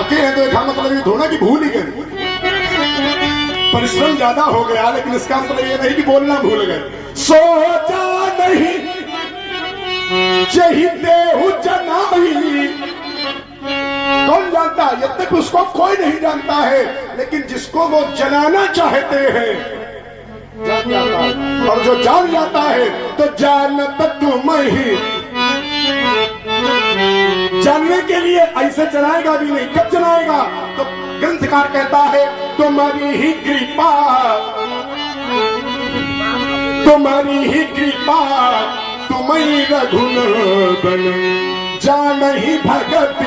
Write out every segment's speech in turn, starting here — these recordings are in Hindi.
थके हैं तो एक मतलब ये थोड़ा कि भूल ही गए, परिश्रम ज्यादा हो गया, लेकिन इसका मतलब ये नहीं कि बोलना भूल गए। सोचा नहीं चहीते हूँ जनाई, कौन जानता है? जब तक उसको कोई नहीं जानता है, लेकिन जिसको वो जनाना चाहते हैं जान जाता है, और जो जान जाता है तो जानता तुम ही। जानने के लिए ऐसे जनाएगा भी नहीं, कब जनाएगा? तो ग्रंथकार कहता है तुम्हारी ही कृपा, तुम्हारी ही कृपा, तुम्हें रघुनंदन, जान ही भगत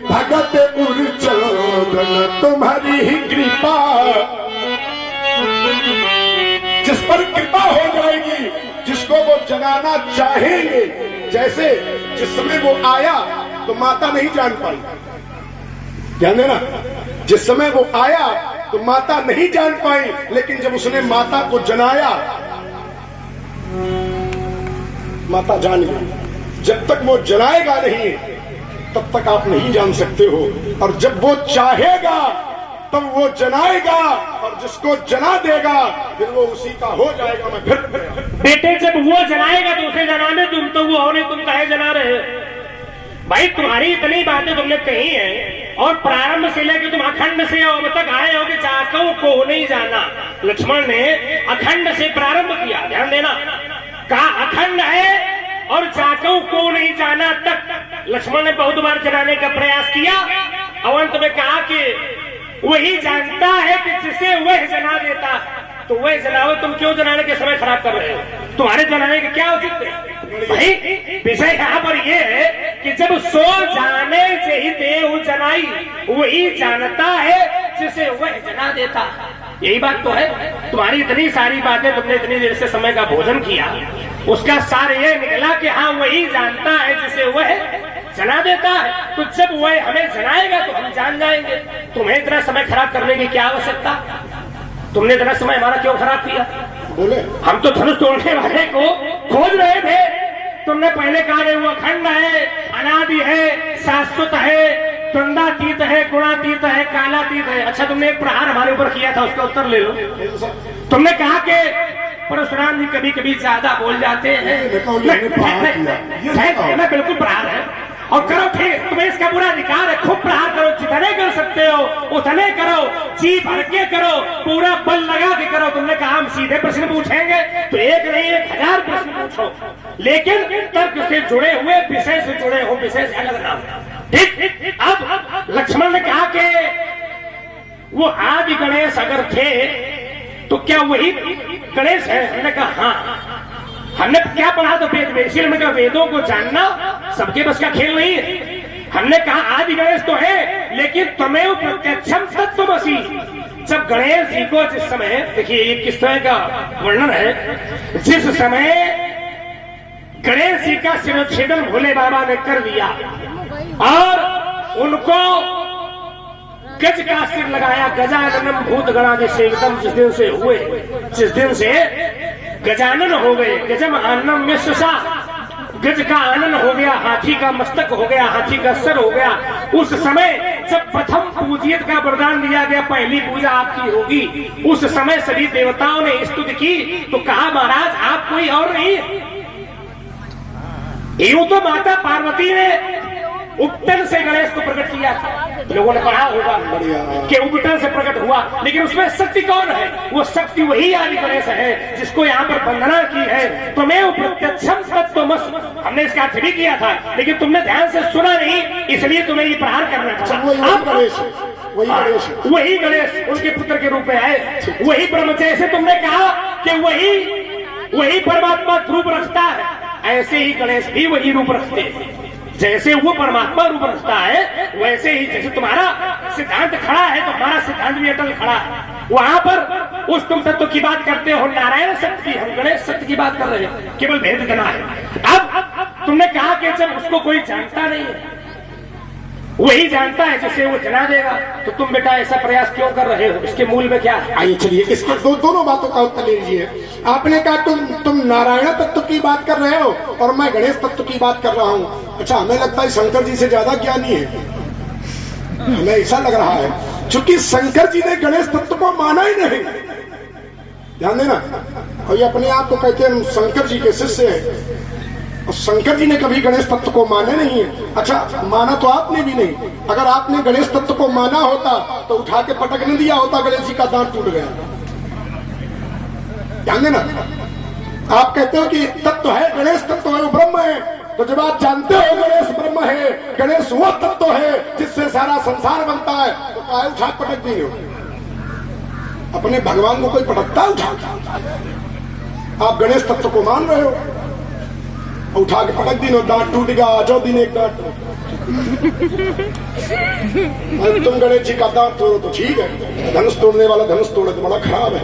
भगत उर्चंदन, तुम्हारी ही कृपा। जिस पर कृपा हो जाएगी, जिसको वो जगाना चाहेंगे, जैसे जिस समय वो आया तो माता नहीं जान पाई, ध्यान देना, जिस समय वो आया तो माता नहीं जान पाई, लेकिन जब उसने माता को जनाया माता जान गई। जब तक वो जनाएगा नहीं तब तक आप नहीं जान सकते हो, और जब वो चाहेगा तब वो जनाएगा, और जिसको जना देगा फिर वो उसी का हो जाएगा। मैं फिर बेटे जब वो जनाएगा तो उसे जनाने तुम, तो वो और तुम काहे जना रहे हो? भाई तुम्हारी इतनी बातें तुमने कही है, और प्रारंभ से लेकर तुम अखंड से अब तक आए हो कि चाकों को नहीं जाना। लक्ष्मण ने अखंड से प्रारंभ किया, ध्यान देना, कहा अखंड है और चाकों को नहीं जाना तक लक्ष्मण ने बहुत बार जनाने का प्रयास किया। अंत में कहा कि वही जानता है कि जिसे वह जना देता, तो वह जनाओ, तुम क्यों जनाने के समय खराब कर रहे हो? तुम्हारे जनाने के क्या उचित है? भाई विषय यहाँ पर यह है कि जब सो जाने से ही देव जनाई, वही जानता है जिसे वह जना देता। यही बात तो है। तुम्हारी इतनी सारी बातें, तुमने इतनी देर से समय का भोजन किया, उसका सार यह निकला कि हाँ वही जानता है जिसे वह जना देता है। तो जब वह हमें जनाएगा तो हम जान जाएंगे। तुम्हें इतना समय खराब करने की क्या आवश्यकता? तुमने इतना समय हमारा क्यों खराब किया? बोले हम तो धनुष तोड़ने वाले को खोज रहे थे। तुमने पहले कहा वो अखंड है, अनादि है, शाश्वत है, द्वंद्वातीत है, गुणातीत है, कालातीत है। अच्छा तुमने एक प्रहार हमारे ऊपर किया था, उसका उत्तर ले लो। तुमने कहा कि परशुराम जी कभी कभी ज्यादा बोल जाते हैं। बिल्कुल प्रहार है, और करो ठीक, तुम्हें इसका पूरा अधिकार है, खूब प्रहार करो, जितने कर सकते हो उतने करो, जी भर के करो, पूरा बल लगा के करो। तुमने कहा हम सीधे प्रश्न पूछेंगे तो एक नहीं 1000 प्रश्न पूछो, लेकिन तर्क से जुड़े हुए, विषय से जुड़े हो, विषय से अलग ना। ठीक। अब लक्ष्मण ने कहा कि वो आदि गणेश अगर थे तो क्या वही गणेश है? हमने कहा हाँ। हमने क्या पढ़ा तो वेद में, इसलिए हमने कहा वेदों को जानना सबके बस का खेल नहीं है। हमने कहा आदि गणेश तो है, लेकिन तमेव प्रत्यक्षम तत्त्वमसि। जब गणेश जी को जिस समय, देखिए ये किस तरह का वर्णन है, जिस समय गणेश जी का शिरोच्छेदन भोले बाबा ने कर दिया और उनको गज का सिर लगाया, गजाननम भूत गणादि सेवितम, जिस दिन से हुए, जिस दिन से गजानन हो गए, गजम आनम में सुसा, गज का आनंद हो गया, हाथी का मस्तक हो गया, हाथी का सर हो गया। उस समय जब प्रथम पूजियत का वरदान दिया गया, पहली पूजा आपकी होगी, उस समय सभी देवताओं ने स्तुति की। तो कहा महाराज आप कोई और नहीं, यूं तो माता पार्वती ने उपटन से गणेश को प्रकट किया था, लोगों ने पढ़ा होगा कि उपटन से प्रकट हुआ, लेकिन उसमें शक्ति कौन है? वो शक्ति वही आदि गणेश है जिसको यहाँ पर वंदना की है। तुम्हें प्रत्यक्षम तत्त्वमसि, हमने इसका अर्थ भी किया था, लेकिन तुमने ध्यान से सुना नहीं, इसलिए तुम्हें ये प्रहार करना था। वही गणेश उनके पुत्र के रूप में आए, वही ब्रह्म, जैसे तुमने कहा कि वही परमात्मा रूप रखता है, ऐसे ही गणेश भी वही रूप रखते हैं। जैसे वो परमात्मा रूप रखता है, वैसे ही जैसे तुम्हारा सिद्धांत खड़ा है तो हमारा सिद्धांत भी अटल खड़ा है। वहां पर उस तुम तत्व की बात करते हो, नारायण सत्य की, हम गणेश सत्य की बात कर रहे हो, केवल भेद जना है। अब तुमने कहा कि जब उसको कोई जानता नहीं है, वही जानता है जिसे वो जना देगा, तो तुम बेटा ऐसा प्रयास क्यों कर रहे हो? इसके मूल में क्या है? आइए चलिए इसके दोनों बातों का उत्तर लीजिए। आपने कहा तुम नारायण तत्व की बात कर रहे हो और मैं गणेश तत्व की बात कर रहा हूँ। अच्छा, हमें लगता है शंकर जी से ज्यादा ज्ञानी है। हमें ऐसा लग रहा है क्योंकि शंकर जी ने गणेश तत्व को माना ही नहीं। ध्यान देना, और ये अपने आप को कहते हैं शंकर जी के शिष्य हैं, और शंकर जी ने कभी गणेश तत्व को माने नहीं है। अच्छा, माना तो आपने भी नहीं। अगर आपने गणेश तत्व को माना होता तो उठा के पटक नहीं दिया होता, गणेश जी का दांत टूट गया। ध्यान देना, आप कहते हो कि तत्व है, गणेश तत्व है, वो ब्रह्म है, तो जब आप जानते हो गणेश ब्रह्म है, गणेश वो तत्व है जिससे सारा संसार बनता है, तो काहे उठा के पटक दी हो? अपने भगवान को कोई पटकता उठा? आप गणेश तत्व को मान रहे हो, उठा के पटक दी, दांत टूट गया, जो दिन एक दांत। तुम गणेश जी का दांत तोड़ो तो ठीक है, धनुष तोड़ने वाला धनुष तोड़े तो बड़ा खराब है?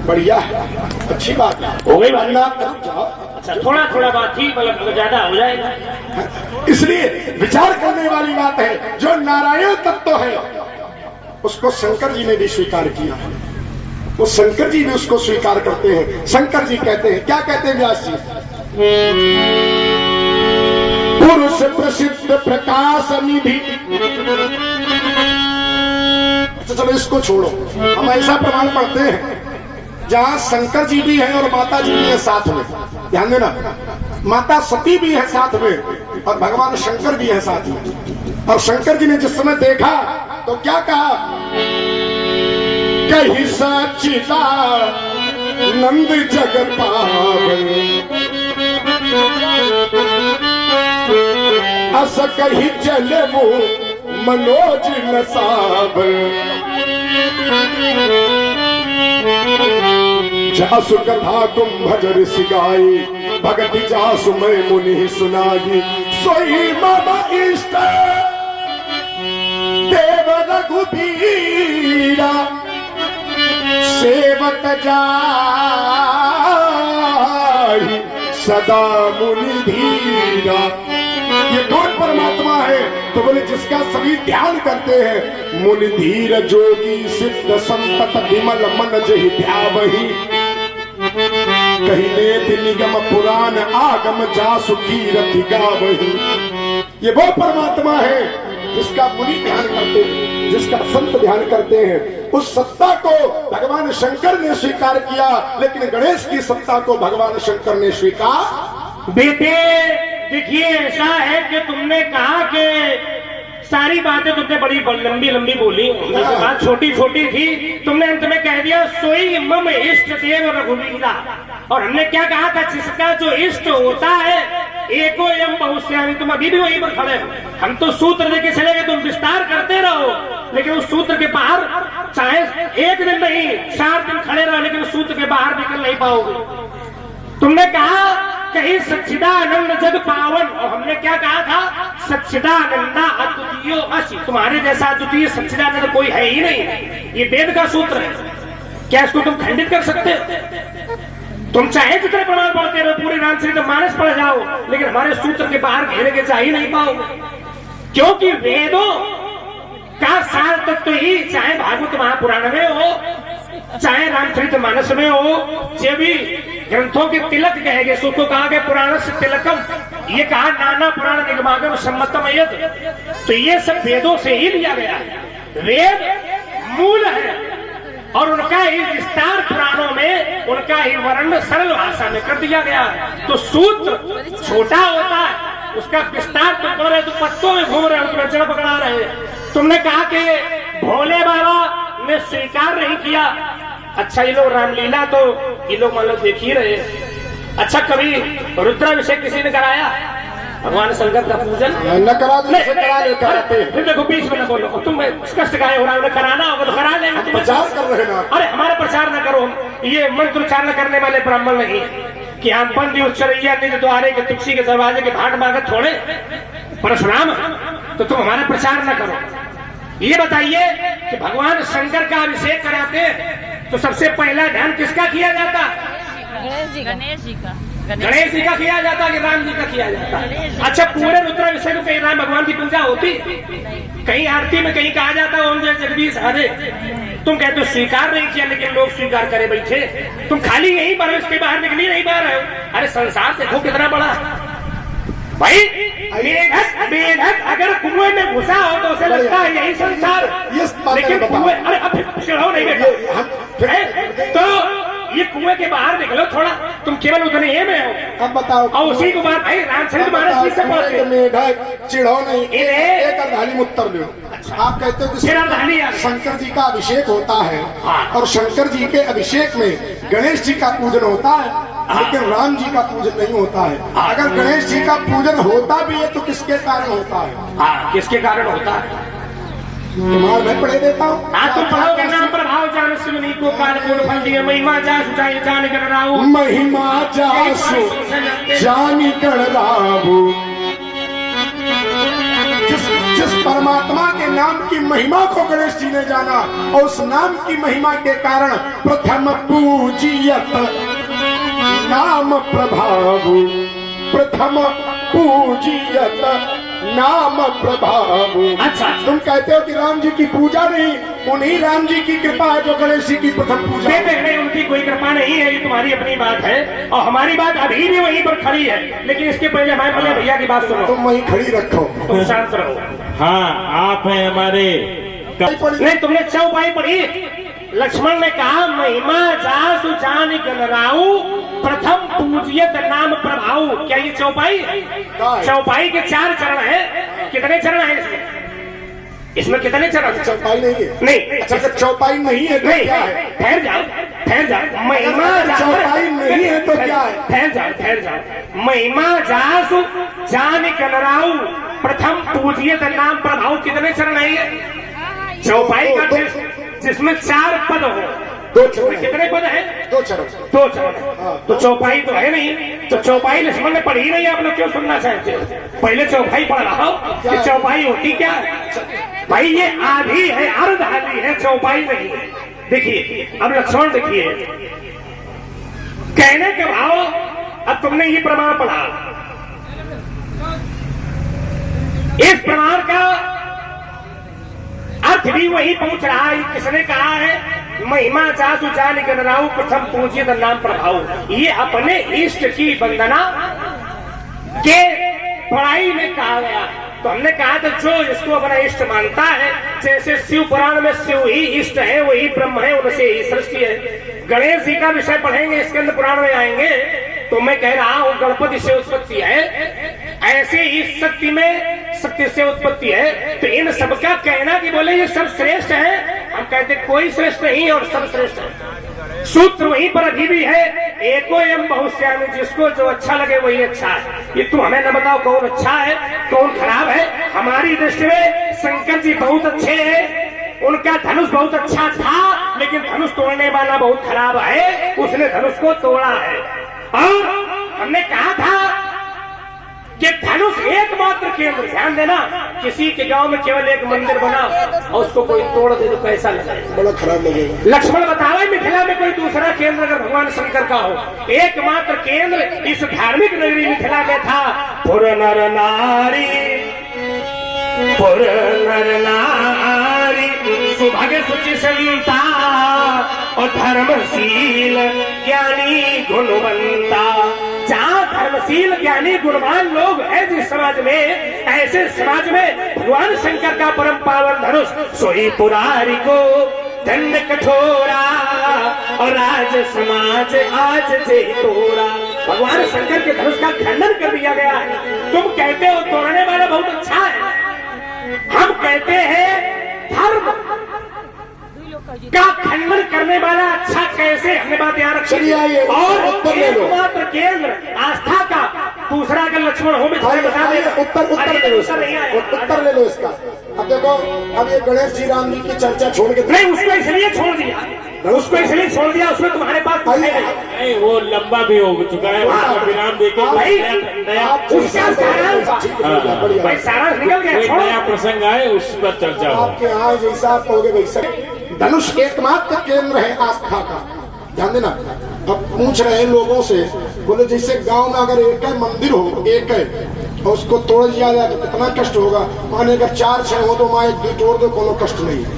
बढ़िया है, अच्छी बात है, हो गई बात। जाओ। अच्छा, थोड़ा थोड़ा बात ही, मतलब ज्यादा हो जाएगा। इसलिए विचार करने वाली बात है, जो नारायण तत्व है उसको शंकर जी ने भी स्वीकार किया है, वो शंकर जी भी उसको स्वीकार करते हैं। शंकर जी कहते हैं, क्या कहते हैं व्यास जी? पुरुष प्रसिद्ध प्रकाश निधि। अच्छा चलो इसको छोड़ो, हम ऐसा प्रमाण पढ़ते हैं जहां शंकर जी भी हैं और माता जी भी हैं साथ में। ध्यान देना, माता सती भी है साथ में और भगवान शंकर भी है साथ में। और शंकर जी ने जिस समय देखा तो क्या कहा? कहीं सचिदा नंद जग पावै, अस कहीं चले वो मनोज नसावै, जासु कथा तुम भजर सिगाई, भगति जासु मैं मुनि सुनाई, सोई मम इष्ट देव रघुबीरा, सेवक जाहि सदा मुनि धीरा। ये कौन परमात्मा है? तो बोले जिसका सभी ध्यान करते हैं। मुनि धीर जोगी सिद्ध संतत विमल मन जहि ध्यावहि, कही नेति निगम पुराण आगम जासु कीरति गावहि। ये वो परमात्मा है जिसका मुनि ध्यान करते हैं, जिसका संत ध्यान करते हैं। उस सत्ता को भगवान शंकर ने स्वीकार किया, लेकिन गणेश की सत्ता को भगवान शंकर ने स्वीकार। बेटे देखिए, ऐसा है कि तुमने कहा कि सारी बातें तुमने बड़ी लंबी लंबी बोली, बात छोटी छोटी थी। तुमने अंत में कह दिया सोई मम इष्ट देव रघुवीरा, और हमने क्या कहा था? जिसका जो इष्ट होता है एको एवं बहुश्यामी। तुम अभी भी वहीं पर खड़े हो। हम तो सूत्र लेके चले गए, तुम विस्तार करते रहो, लेकिन उस सूत्र के बाहर चाहे एक दिन नहीं 4 दिन खड़े रहो, लेकिन उस सूत्र के बाहर निकल नहीं पाओगे। तुमने कहा कहीं सच्चिदानंद जग पावन, और हमने क्या कहा था? सच्चिदानंदा अद्वितीयो असि। तुम्हारे जैसा अद्वितीय सच्चिदानंद कोई है ही नहीं। ये वेद का सूत्र है, क्या इसको तुम खंडित कर सकते हो? तुम चाहे जितने प्रमाण पढ़ते रहो, पूरे रामचरितमानस पढ़ जाओ, लेकिन हमारे सूत्र के बाहर घेरे के जा ही नहीं पाओगे, क्योंकि वेदों का सार तत्व ही, चाहे भागवत महापुराण में हो, चाहे रामचरितमानस में हो, जो भी ग्रंथों के तिलक कहे गए, उसको कहा गया पुराण से तिलकम। ये कहा नाना पुराण निगमागम सम्मतम यद, तो ये सब वेदों से ही लिया गया है। वेद मूल है और उनका ही विस्तार पुराणों में, उनका ही वर्णन सरल भाषा में कर दिया गया है। तो सूत्र छोटा होता है, उसका विस्तार तुम कर रहे, तो पत्तों में घूम रहे हो, तुम्हें जड़ पकड़ा रहे। तुमने कहा कि भोले बाबा ने स्वीकार नहीं किया। अच्छा, ये लोग रामलीला तो ये लोग मान लो देख ही रहे। अच्छा, कभी रुद्राभिषेक किसी ने कराया? भगवान शंकर का पूजन न करा दे, फिर देखो बीच में न बोलो, तुम कष्ट गाये हो रहा है, कराना होगा तो करा लेंगे। प्रचार कर रहे हैं। अरे हमारा प्रचार न करो, ये मंत्र उच्चारण करने वाले ब्राह्मण नहीं कि हम बंदी उच्चरैया निज द्वारे के तुलसी के दरवाजे के भाट मांगत थोड़े परशुराम, तो तुम हमारा प्रचार न करो। ये बताइए कि भगवान शंकर का अभिषेक कराते हैं तो सबसे पहला ध्यान किसका किया जाता? गणेश जी का किया जाता कि राम जी का किया जाता? अच्छा, पूरे रुद्राभिषेक में कहीं राम भगवान की पूजा होती? कहीं आरती में कहीं कहा जाता ओम जय जगदीश हरे? तुम कहते हो स्वीकार नहीं किया, लेकिन लोग स्वीकार करे बैठे। तुम खाली यहीं पर, इसके बाहर निकल नहीं पा रहे हो। अरे संसार देखो कितना बड़ा भाई। बेधक अगर कुएं में घुसा हो तो उसे लगता है यही संसार, लेकिन कुएं, अरे अब चिढ़ाओ नहीं बेटा, तो ये कुएं के बाहर निकलो थोड़ा, तुम केवल उतने ये में हो। अब बताओ, और उसी को बात भाई रामचंद्र महाराज जी से मेढक चिढ़ो नहीं, एक अर्धाली में उत्तर दो। आप कहते हो कि शंकर जी का अभिषेक होता है और शंकर जी के अभिषेक में गणेश जी का पूजन होता है, लेकिन राम जी का पूजन नहीं होता है। अगर गणेश जी का पूजन होता भी है तो किसके कारण होता है? हाँ, किसके कारण होता है? तुम्हारा मैं पढ़े देता हूँ। तुम पढ़ोगे नाम प्रभाव जान सुनी को काल गुण फल दिए, महिमा जासु जान कर राहु, महिमा जासु जान कर राहु। जिस परमात्मा के नाम की महिमा को गणेश जी ने जाना और उस नाम की महिमा के कारण प्रथम पूजियत नाम प्रभाव, प्रथम पूजियत नाम प्रभाव। अच्छा, तुम कहते हो कि राम जी की पूजा नहीं, उन्हीं राम जी की कृपा है जो गणेश जी की प्रथम पूजा। नहीं, उनकी कोई कृपा नहीं है, ये तुम्हारी अपनी बात है और हमारी बात अभी भी वहीं पर खड़ी है। लेकिन इसके पहले हमारे पहले भैया की बात सुनो। तुम वहीं खड़ी रखो, तुम शांत रहो। हाँ, आप हैं हमारे। नहीं, तुमने चौपाई पढ़ी। लक्ष्मण ने कहा महिमा जासु जान गणराऊ, प्रथम पूजियत नाम प्रभाऊ। क्या ये चौपाई? चौपाई के 4 चरण है। कितने चरण है इसमें? इसमें कितने चरण? चौपाई नहीं है। नहीं, अच्छा, चौपाई नहीं है तो क्या है? ठहर जाओ। महिमा चौपाई नहीं है तो क्या है? ठहर जाओ। महिमा जासु जान गणराऊ, प्रथम पूजियत नाम प्रभाऊ। कितने चरण है ये चौपाई का? जिसमें 4 पद हो। 2 चरण। कितने पद है? 2 चरण। 2 चरण। तो चौपाई तो है नहीं, तो चौपाई लक्ष्मण ने पढ़ी नहीं। आप लोग क्यों सुनना चाहते हो? पहले चौपाई पढ़ रहा हो कि चौपाई होती क्या है? भाई ये आधी है, अर्ध आधी है, चौपाई नहीं है। देखिए अब लक्ष्मण देखिए, कहने के भाव। अब तुमने ये प्रमाण पढ़ा, इस प्रमाण का अर्थ भी वही पहुंच रहा है। किसने कहा है? महिमा जासु जान गणराऊ, प्रथम पूजित नाम प्रभाव। ये अपने इष्ट की वंदना के पढ़ाई में कहा गया। तो हमने कहा था जो इसको अपना इष्ट मानता है, जैसे शिव पुराण में शिव ही इष्ट है, वही ब्रह्म है, उनसे ही सृष्टि है। गणेश जी का विषय पढ़ेंगे, स्कंद पुराण में आएंगे, तो मैं कह रहा हूं गणपति से उत्पत्ति है, ऐसे ही शक्ति में शक्ति से उत्पत्ति है। तो इन सबका कहना कि बोले ये सब श्रेष्ठ है, हम कहते कोई श्रेष्ठ नहीं और सब श्रेष्ठ है। सूत्र वहीं पर अभी भी है, एको एवं बहुश्यामी, जिसको जो अच्छा लगे वही अच्छा है। ये तुम हमें न बताओ कौन अच्छा है कौन खराब है। हमारी दृष्टि में शंकर जी बहुत अच्छे हैं, उनका धनुष बहुत अच्छा था, लेकिन धनुष तोड़ने वाला बहुत खराब है, उसने धनुष को तोड़ा है। और हमने कहा था कि धनुष एकमात्र केंद्र, ध्यान देना, किसी के गांव में केवल एक मंदिर बना और उसको कोई तोड़ दे तो कैसा लगेगा? बड़ा खराब लगेगा। लक्ष्मण बतावे मिथिला में कोई दूसरा केंद्र अगर भगवान शंकर का हो, एकमात्र केंद्र इस धार्मिक नगरी मिथिला में था। पुर नर नारी, पुर नर नारी, सुभग सुचि संता और धर्मशील ज्ञानी गुणवंता। जहाँ धर्मशील ज्ञानी गुणवान लोग हैं जिस समाज में, ऐसे समाज में भगवान शंकर का परम पावन धनुष सोई पुरारी को दंड कठोरा और राज समाज आज जे तोड़ा। भगवान शंकर के धनुष का खंडन कर दिया गया है। तुम कहते हो तोड़ने वाला बहुत अच्छा है, हम कहते हैं धर्म का खंडन करने वाला अच्छा कैसे? हमने बात याद रखी। और एकमात्र केंद्र आस्था का दूसरा अगर लक्ष्मण हो में बता देगा। उत्तर ले लो इसका। अब देखो, अब ये गणेश जी राम जी की चर्चा छोड़ के नहीं, उसको इसलिए छोड़ दिया, उसको इसलिए छोड़ दिया, उसमें तुम्हारे पास नहीं, वो लंबा भी हो चुका है, विराम देके उसका सारांश निकल गया। नया प्रसंग आए उस पर चर्चा हो। आपके यहाँ जैसा आप कहोगे वैसा। धनुष एकमात्र केंद्र है आस्था का, ध्यान देना। अब पूछ रहे हैं लोगों से, बोले जैसे गांव में अगर एक है मंदिर हो, एक है और उसको तोड़ दिया जाए तो कितना कष्ट होगा। माने अगर 4-6 हो तो माँ 1-2 तोड़ दो, कोनो कष्ट नहीं है।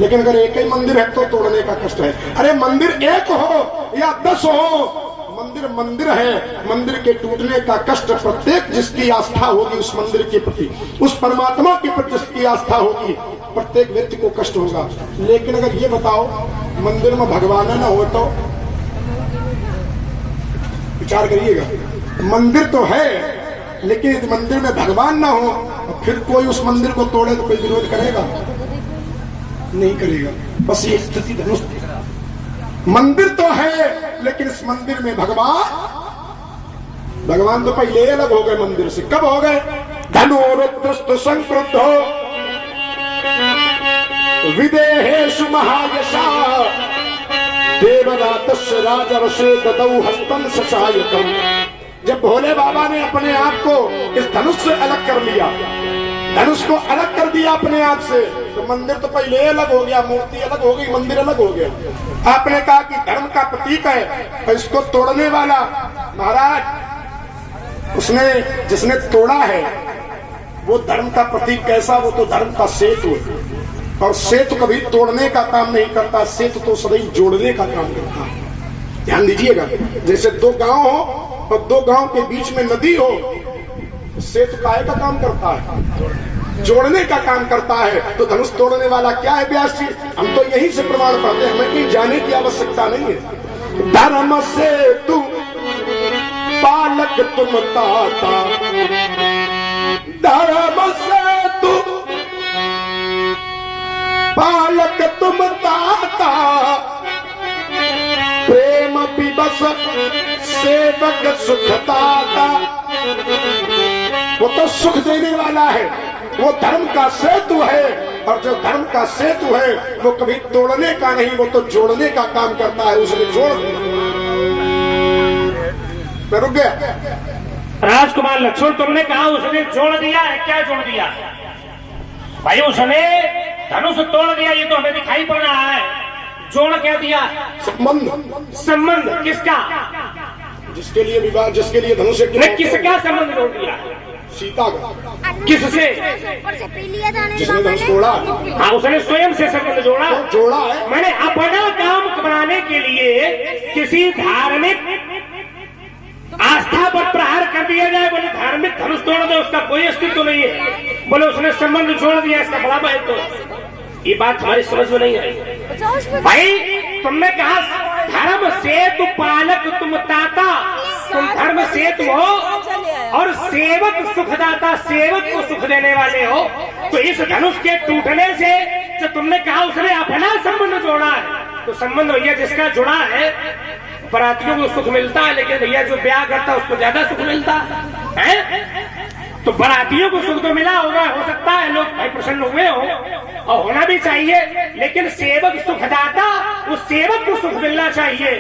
लेकिन अगर एक ही मंदिर है तो तोड़ने का कष्ट है। अरे मंदिर 1 हो या 10 हो, मंदिर मंदिर मंदिर है, मंदिर के टूटने का कष्ट प्रत्येक जिसकी आस्था होगी उस मंदिर के प्रति, उस परमात्मा के प्रति जिसकी आस्था होगी, प्रत्येक व्यक्ति को कष्ट होगा। लेकिन अगर ये बताओ मंदिर में भगवान न हो तो विचार करिएगा, मंदिर तो है लेकिन इस मंदिर में भगवान ना हो, फिर कोई उस मंदिर को तोड़े तो कोई विरोध करेगा? नहीं करेगा। बस ये स्थिति धनुष, मंदिर तो है लेकिन इस मंदिर में भगवान तो पहले अलग हो गए मंदिर से। कब हो गए? धनुरुद्रस्तु संक्रुद्ध हो विदेहेषु महायशा देवरातस्य राजर्षे ददौ हस्तं सचायकम्। जब भोले बाबा ने अपने आप को इस धनुष से अलग कर लिया, धनुष को अलग कर दिया अपने आप से, तो मंदिर तो पहले अलग हो गया, मूर्ति अलग हो गई, मंदिर अलग हो गया। आपने कहा कि धर्म का प्रतीक है, तो इसको तोड़ने वाला महाराज उसने जिसने तोड़ा है वो धर्म का प्रतीक कैसा? वो तो धर्म का सेतु, और सेतु कभी तोड़ने का काम नहीं करता, सेतु तो सदैव जोड़ने का काम करता है। ध्यान दीजिएगा, जैसे दो गांव हो और दो गांव के बीच में नदी हो, सेतु काय का काम करता है? जोड़ने का काम करता है। तो धनुष तोड़ने वाला क्या है व्यास जी? हम तो यही से प्रमाण पाते हैं, हमें कहीं जाने की आवश्यकता नहीं है। धर्म से तू पालक तुम ताता, धर्म से तू पालक तुम ताता, प्रेम पिबस सेवक सुखदाता। वो तो सुख देने वाला है, वो धर्म का सेतु है, और जो धर्म का सेतु है वो कभी तोड़ने का नहीं, वो तो जोड़ने का काम करता है। उसने जोड़ दिया। मैं रुक गया। राजकुमार लक्ष्मण, तुमने कहा उसने जोड़ दिया है, क्या जोड़ दिया भाई? उसने धनुष तोड़ दिया, ये तो हमें दिखाई पड़ रहा है। जोड़ क्या दिया? संबंध। संबंध किसका? जिसके लिए विवाह, जिसके लिए धनुष, किसका संबंध जोड़ दिया? सीता का। किससे? जिसने धनुष तोड़ा। हाँ, उसने स्वयं से संबंध जोड़ा। तो जोड़ा है। मैंने अपना काम बनाने के लिए किसी धार्मिक आस्था पर प्रहार कर दिया जाए, बोले धार्मिक धनुष तोड़ दो, उसका कोई अस्तित्व तो नहीं है, बोले उसने संबंध जोड़ दिया, इसका बड़ा महत्व तो। ये बात हमारी समझ में नहीं आई भाई। तुमने कहा धर्म सेतु पालक तुम ताता, तुम धर्म सेतु हो और सेवक सुखदाता, सेवक को सुख देने वाले हो। तो इस धनुष के टूटने से जो तुमने कहा उसने अपना संबंध जोड़ा है, तो संबंध भैया जिसका जुड़ा है, बरातियों को सुख मिलता है, लेकिन भैया जो ब्याह करता है उसको ज्यादा सुख मिलता है। तो बरातियों को सुख तो मिला होगा, हो सकता है लोग भाई प्रसन्न हुए हो, और होना भी चाहिए, लेकिन सेवक सुखदाता, उस सेवक को सुख मिलना चाहिए।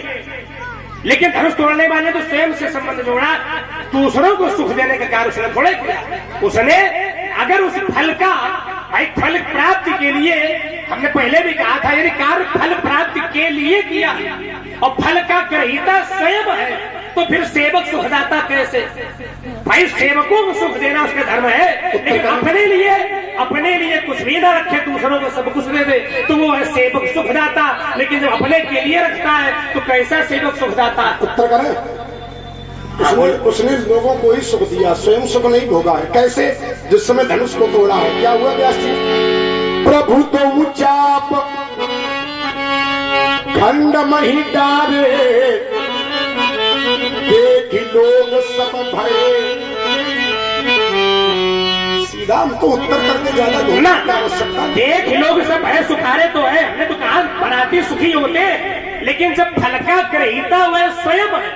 लेकिन धनुष तोड़ने वाले तो स्वयं से संबंध जोड़ा, दूसरों को सुख देने का कार्य उसने थोड़े किया। उसने अगर उस फल का भाई फल प्राप्ति के लिए, हमने पहले भी कहा था, यदि कार्य फल प्राप्ति के लिए किया और फल का ग्रहीता स्वयं है, तो फिर सेवक सुखदाता कैसे? भाई सेवकों को सुख देना उसका धर्म है, लेकिन अपने लिए कुछ भी ना रखे, दूसरों को सब कुछ दे दे, तो वो है सेवक सुखदाता। लेकिन जब अपने के लिए रखता है तो कैसा सेवक सुखदाता? उत्तर करें। उसने लोगों को ही सुख दिया, स्वयं सुख नहीं भोगा है। कैसे? जिस समय धनुष को तोड़ा है, क्या हुआ व्यास जी? प्रभु तो चाप खंड मही डारे, देखी लोग सब भय। सीधा हमको उत्तर करके ज्यादा ढूंढना आवश्यकता। देख लोग सब भय सुखारे तो है, हमने तो कहा बराती सुखी होते, लेकिन जब फल का ग्रहीता हुआ स्वयं है,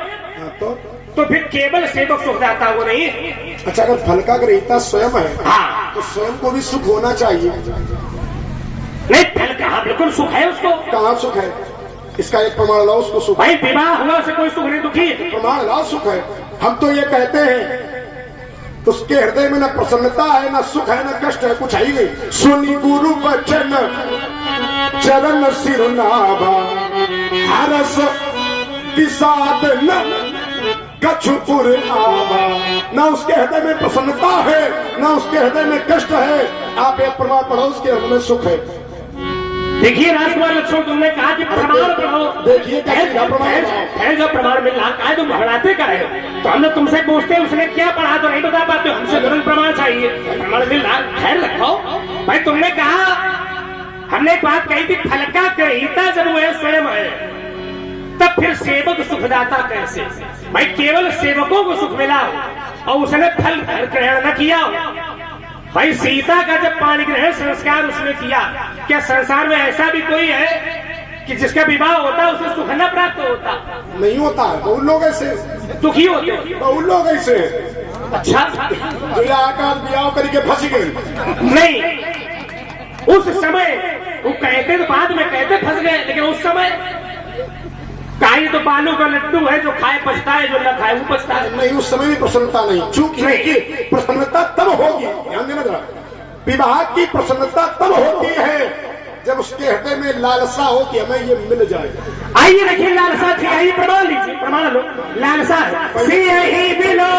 तो फिर केवल सेवक सुखदाता वो नहीं। अच्छा, अगर फल का ग्रहीता स्वयं है, हाँ, तो स्वयं को भी सुख होना चाहिए। नहीं, फल कहाँ, बिल्कुल सुख है उसको। कहाँ सुख है? इसका एक प्रमाण लाओ, उसको सुख। भाई विवाह हुआ से कोई सुख नहीं, दुखी। प्रमाण लाओ, सुख है। हम तो ये कहते हैं उसके हृदय में न प्रसन्नता है, न सुख है, न कष्ट है, कुछ है ही नहीं। सुनी गुरु बचन चरण सिरनावा, हरस विषाद न कछुपुर आवा। न उसके हृदय में प्रसन्नता है, न उसके हृदय में कष्ट है। आप एक प्रमाण पढ़ो, उसके हृदय में सुख है। देखिए राजकुमार लक्ष्मण, तुमने कहा कि प्रमाण पढ़ो। देखिए प्रमाण जो प्रमाण मिल रहा है, तुम घबराते का है? तो हमने तुमसे पूछते उसने क्या पढ़ा तो नहीं बता पाते, हमसे तुरंत प्रमाण चाहिए। प्रमाण मिल रहा, खैर रखो भाई। तुमने कहा, हमने एक बात कही थी, फल का ग्रहीता जब वह स्वयं है तब फिर सेवक सुखदाता कैसे? भाई केवल सेवकों को सुख मिला और उसने फल ग्रहण न किया। भाई सीता का जब पाणी ग्रहण संस्कार उसने किया, क्या संसार में ऐसा भी कोई है कि जिसका विवाह होता उसे सुख न प्राप्त होता? नहीं होता है, बहुत लोग ऐसे दुखी होते, बहुत लोग ऐसे। अच्छा जो आकाश ब्याह करके फंस गए। नहीं, उस समय वो कहते तो बाद में कहते फंस गए, लेकिन उस समय काई तो बालू का लड्डू है, जो खाए पछताए, जो न खाए वो पछताए। नहीं, उस समय भी प्रसन्नता नहीं, चूंकि प्रसन्नता तब होगी, ध्यान देना जरा, विवाह की प्रसन्नता तब होती है जब उसके हृदय में लालसा हो कि हमें ये मिल जाए। आइए देखिए, लालसा थी, आइए प्रमाण लीजिए, प्रमाण लो। लालसा ही मिलो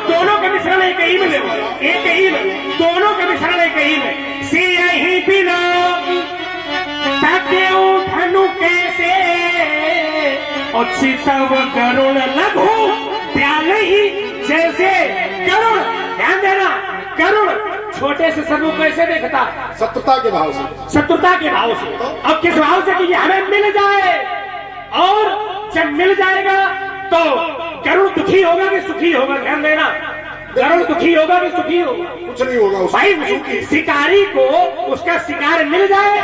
दोनों का मिश्रण एक ही में, एक ही में, दोनों का मिश्रण एक ही में। सी ही बिलो धनु कैसे और सीतव करुण लघु प्याल ही जैसे। करुण, ध्यान देना, करुण छोटे से सर्व कैसे देखता? शत्रुता के भाव से, शत्रुता के भाव से। अब किस भाव से कि हमें मिल जाए, और जब मिल जाएगा तो करुण दुखी होगा कि सुखी होगा? ध्यान देना, करुण दुखी होगा कि सुखी होगा? कुछ नहीं होगा भाई। शिकारी को उसका शिकार मिल जाए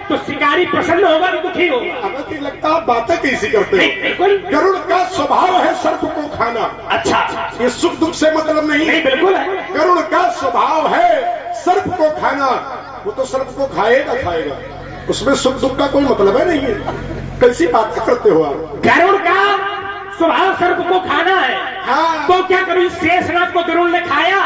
तो शिकारी प्रसन्न होगा कि दुखी होगा? हमें तो लगता है बातें कैसी करते हैं। बिल्कुल, गरुड़ का स्वभाव है सर्प को खाना। अच्छा, ये सुख दुख से मतलब नहीं, बिल्कुल है। गरुड़ का स्वभाव है सर्प को खाना, वो तो सर्प को खाएगा खाएगा, उसमें सुख दुख का कोई मतलब है नहीं है। कैसी बात करते हो आप? गरुड़ का स्वभाव सर्प को खाना है। हाँ। तो क्या कभी शेषनाग को गरुड़ ने खाया?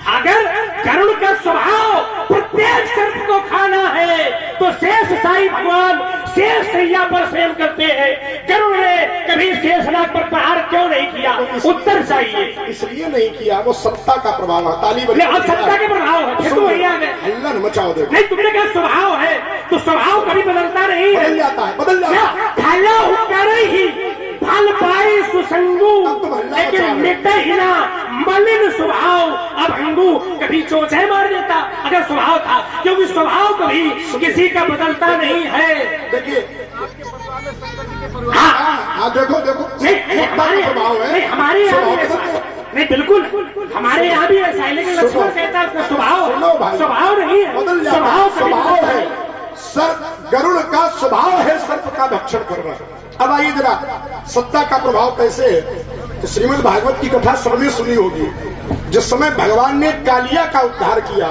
अगर गरुड़ का स्वभाव प्रत्येक सर्प को खाना है तो शेष साई भगवान शेष सैया पर शयन करते हैं। गरुड़ ने कभी शेषनाग पर प्रहार क्यों नहीं किया? उत्तर चाहिए। इसलिए नहीं किया, वो सत्ता का प्रभाव है। ताली बजाओ। अब सत्ता के प्रभाव है, तो वही आ गए। हल्ला न मचाओ। देखो, नहीं, तुमने कहा स्वभाव है तो स्वभाव कभी बदलता नहीं है, बदल जाता है, बदल जाता है। खाला कर ही फल पाई सुसंगु, लेकिन मिटे ही ना मलिन स्वभाव अभंगु। कभी चोचे मार देता अगर स्वभाव था, क्योंकि स्वभाव कभी किसी का बदलता नहीं है। देखिए, हाँ, देखो देखो, नहीं हमारे स्वभाव है, हमारे यहाँ नहीं, बिल्कुल हमारे यहाँ भी ऐसा है, लेकिन लक्ष्मण कहता है उसका स्वभाव नहीं है, स्वभाव है। सर्प, गरुड़ का स्वभाव है सर्प का भक्षण करना। अब आइए जरा, सत्ता का प्रभाव कैसे है? तो श्रीमद् भागवत की कथा सबने सुनी होगी। जिस समय भगवान ने कालिया का उद्धार किया,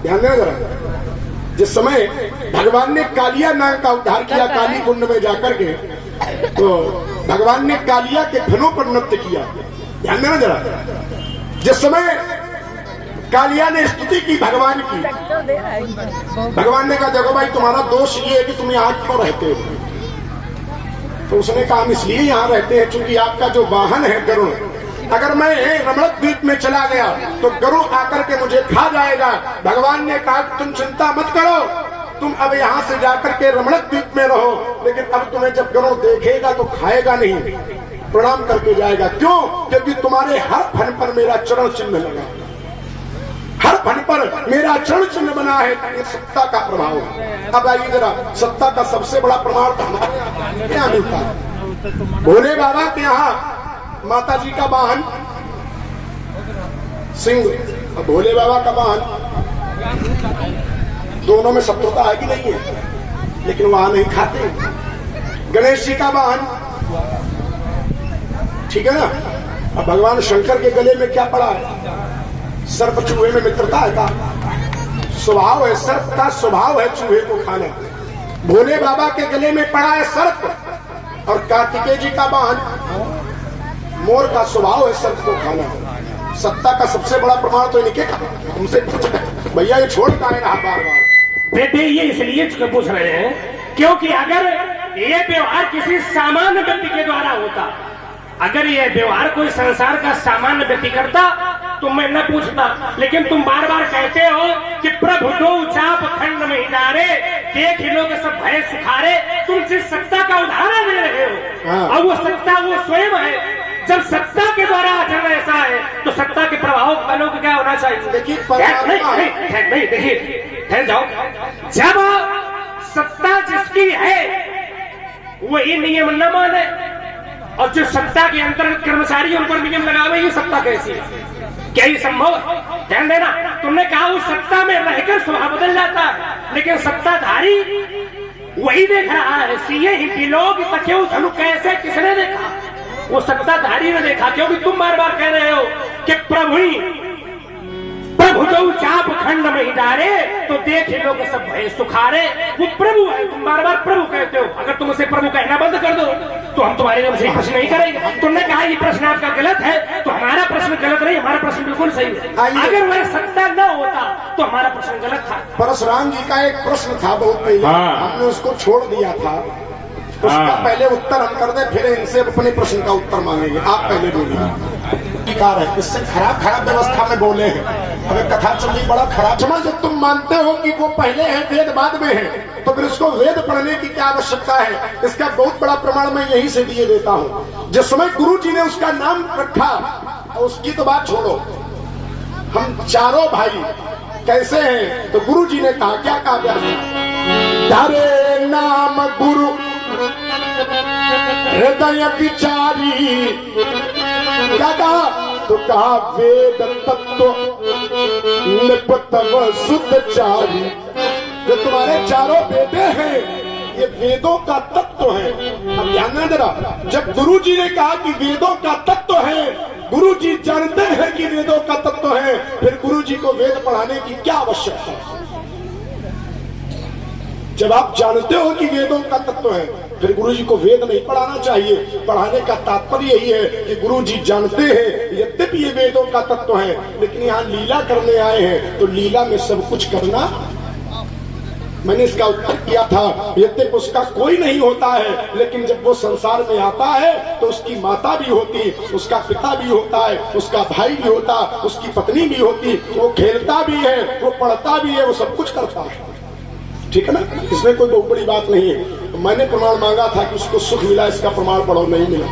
ध्यान देना जरा, जिस समय भगवान ने कालिया नाग का उद्धार किया काली कुंड में जाकर के, तो भगवान ने कालिया के फनों पर नृत्य किया। ध्यान देना जरा, जिस समय कालिया ने स्तुति की भगवान की, भगवान ने कहा देखो भाई, तुम्हारा दोष ये है कि तुम यहाँ क्यों रहते हो? तो उसने कहा हम इसलिए यहाँ रहते हैं क्योंकि आपका जो वाहन है गरुड़, अगर मैं रमणक द्वीप में चला गया तो गरुड़ आकर के मुझे खा जाएगा। भगवान ने कहा तुम चिंता मत करो, तुम अब यहाँ से जाकर के रमणक द्वीप में रहो, लेकिन अब तुम्हें जब गरुड़ देखेगा तो खाएगा नहीं, प्रणाम करके जाएगा। क्यों? क्योंकि तुम्हारे हर फन पर मेरा चरण चिन्ह लगा, हर फन पर मेरा चरण चिन्ह बना है। ये सत्ता का प्रभाव है। अब आइए जरा, सत्ता का सबसे बड़ा प्रमाण तो हमारे यहाँ मिलता है। भोले बाबा के यहाँ माता जी का वाहन सिंह, भोले बाबा का वाहन, दोनों में शत्रुता है कि नहीं है? लेकिन वहां नहीं खाते। गणेश जी का वाहन, ठीक है ना? अब भगवान शंकर के गले में क्या पड़ा है? सर्प। चूहे में मित्रता है का स्वभाव है, सर्प का स्वभाव है चूहे को खाना। भोले बाबा के गले में पड़ा है सर्प, और कार्तिकेय जी का वाहन मोर का स्वभाव है सर्प को खाना। सत्ता का सबसे बड़ा प्रमाण तो इनके तुमसे भैया ये छोड़ का है रहा बार बार। बेटे ये इसलिए पूछ रहे हैं क्योंकि अगर ये व्यवहार किसी सामान्य व्यक्ति के द्वारा होता, अगर ये व्यवहार कोई संसार का सामान्य व्यक्ति करता तुम मैं न पूछता, लेकिन तुम बार बार कहते हो कि प्रभु दो चाप खंड में हिलारे, देख लोग सब भय सुखारे। तुम जिस सत्ता का उदाहरण दे रहे हो और वो सत्ता वो स्वयं है। जब सत्ता के द्वारा आचरण ऐसा है तो सत्ता के प्रभाव वालों को क्या होना चाहिए? देखिए नहीं देखिए, ठहर जाओ। जब सत्ता जिसकी है वही नियम न माने और जो सत्ता के अंतर्गत कर्मचारी उन पर नियम लगावे, ये सत्ता कैसी है? क्या ये संभव है? ध्यान देना, तुमने कहा उस सत्ता में रहकर स्वभाव बदल जाता है, लेकिन सत्ताधारी वही देख रहा है। सीए ही लोग तक्यों धनु कैसे किसने देखा? वो सत्ताधारी ने देखा, क्योंकि तुम बार बार कह रहे हो कि प्रभु जो चाप खंड में ही डारे, तो देख लोग सब भय सुखारे। वो प्रभु है, तुम बार बार प्रभु कहते हो। अगर तुम उसे प्रभु कहना बंद कर दो तो हम तुम्हारे लिए से प्रश्न नहीं करेंगे। तुमने कहा ये प्रश्न आपका गलत है, तो हमारा प्रश्न गलत नहीं, हमारा प्रश्न बिल्कुल सही है। अगर वह सत्ता न होता तो हमारा प्रश्न गलत था। परशुराम जी का एक प्रश्न था बहुत पहले, हमने उसको छोड़ दिया था। उसका पहले उत्तर हम कर दें, फिर इनसे अपने प्रश्न का उत्तर मांगेंगे। आप पहले बोलिए। कार है, इससे खराब व्यवस्था में बोले हैं। हमें कथा चली बड़ा खराब। समझ, जब तुम मानते हो कि वो पहले है वेद बाद में है, तो फिर उसको वेद पढ़ने की क्या आवश्यकता है? इसका बहुत बड़ा प्रमाण मैं यहीं से दिए देता हूँ। जिस समय गुरु जी ने उसका नाम रखा, उसकी तो बात छोड़ो, हम चारों भाई कैसे हैं? तो गुरु जी ने कहा, क्या कहा? तारे नाम गुरु हृदय विचारी। क्या कहा? तो कहा वेद तत्व निपतव सुतचारी। जो तुम्हारे चारों बेटे हैं ये वेदों का तत्व है। अब ध्यान देना जरा, जब गुरु जी ने कहा कि वेदों का तत्व है, गुरु जी जानते हैं कि वेदों का तत्व है, फिर गुरु जी को वेद पढ़ाने की क्या आवश्यकता है? जब आप जानते हो कि वेदों का तत्व है, फिर गुरु जी को वेद नहीं पढ़ाना चाहिए। पढ़ाने का तात्पर्य यही है कि गुरु जी जानते हैं यद्यपि ये वेदों का तत्व है, लेकिन यहाँ लीला करने आए हैं, तो लीला में सब कुछ करना। मैंने इसका उत्तर किया था, यद्यपि उसका कोई नहीं होता है, लेकिन जब वो संसार में आता है तो उसकी माता भी होती, उसका पिता भी होता है, उसका भाई भी होता, उसकी पत्नी भी होती। वो खेलता भी है, वो पढ़ता भी है, वो सब कुछ करता है। ठीक है ना? इसमें कोई बहुत बड़ी बात नहीं है। तो मैंने प्रमाण मांगा था कि उसको सुख मिला, इसका प्रमाण पढ़ो, नहीं मिला।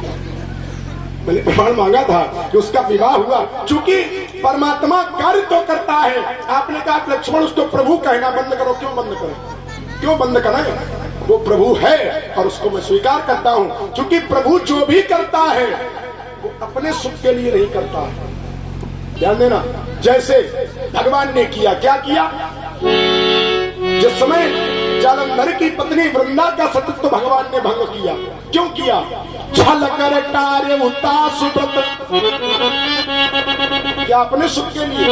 मैंने प्रमाण मांगा था कि उसका विवाह हुआ, क्योंकि परमात्मा कार्य तो करता है। आपने कहा लक्ष्मण उसको प्रभु कहना बंद करो। क्यों बंद करो? क्यों बंद करें? वो प्रभु है और उसको मैं स्वीकार करता हूं, क्योंकि प्रभु जो भी करता है वो अपने सुख के लिए नहीं करता। ध्यान देना, जैसे भगवान ने किया, क्या किया? जिस समय जालंधर की पत्नी वृंदा का सतत्व भगवान ने भंग किया। क्यों किया? छल कर टारे उतास व्रत। क्या अपने सुख के लिए?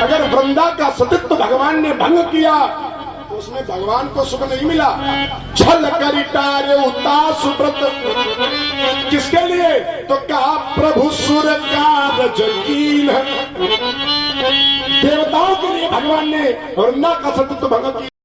अगर वृंदा का सतत्व भगवान ने भंग किया तो उसमें भगवान को सुख नहीं मिला। छल कर टारे उतास व्रत किसके लिए? तो कहा प्रभु सुर का जकीन। देवताओं के लिए भगवान ने वृंदा का सतत्व भंग किया।